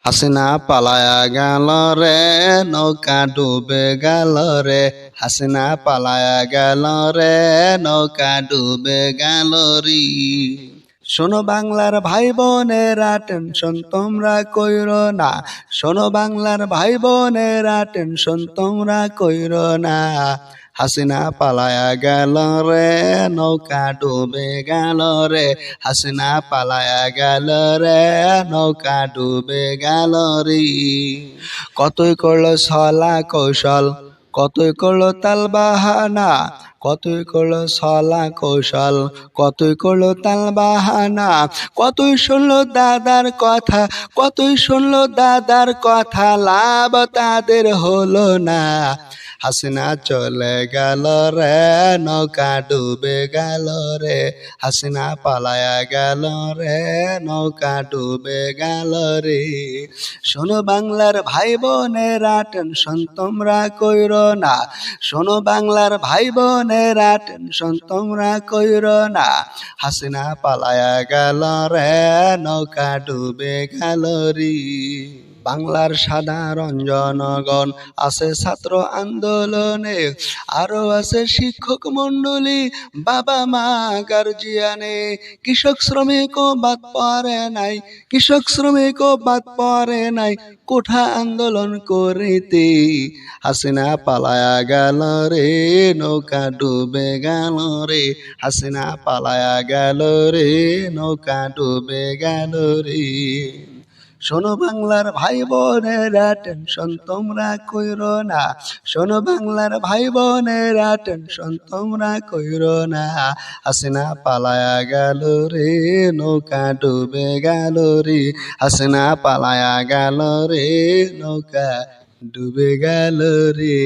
হাসিনা পালায়া গেল রে, নৌকা ডুবে গেল রে। হাসিনা পালায়া গেল রে, নৌকা ডুবে গেল রে। শোনো বাংলার ভাই বোনেরা, টেনশন তোমরা কইরো না। শোনো বাংলার ভাই বোনেরা, টেনশন তোমরা কইরো না। হাসিনা পালায়া গেল রে, নৌকা ডুবে গেল রে। হাসিনা পালায়া গেল রে, নৌকা ডুবে গেল রে। কতই করলো ছলা কৌশল, কতই করলো তাল বাহানা, কতই করলো ছলা কৌশল, কতই করলো তাল বাহানা। কতই শুনলো দাদার কথা, কতই শুনলো দাদার কথা, লাভ তাদের হলো না। হাসিনা চলে গেল রে, নৌকা ডুবে গেল রে। হাসিনা পালায়া গেল রে, নৌকা ডুবে গেল রে। শোনো বাংলার ভাই বোনেরা, টেনশন তোমরা কইরো না। শোনো বাংলার ভাই বোনেরা, টেনশন তোমরা কইরো না। হাসিনা পালায়া গেল রে, নৌকা ডুবে গেল রে। বাংলার সাধারণ জনগণ আছে ছাত্র আন্দোলনে, আরো আছে শিক্ষক মন্ডলী, বাবা মা গার্জিয়ানে। কৃষক শ্রমিকও বাদ পড়ে নাই, কৃষক শ্রমিকও বাদ পড়ে নাই কোঠা আন্দোলন করিতে। হাসিনা পালায়া গেল রে, নৌকা ডুবে গেল রে। হাসিনা পালায়া গেল রে, নৌকা ডুবে গেল রে। শোনো বাংলার ভাই বোনেরা, টেনশন তোমরা কইরো না। শোনো বাংলার ভাই বোনেরা, টেনশন তোমরা কইরো না। হাসিনা পালায়া গেল রে, নৌকা ডুবে গেল রে। হাসিনা পালায়া গেল রে, নৌকা ডুবে গেল রে।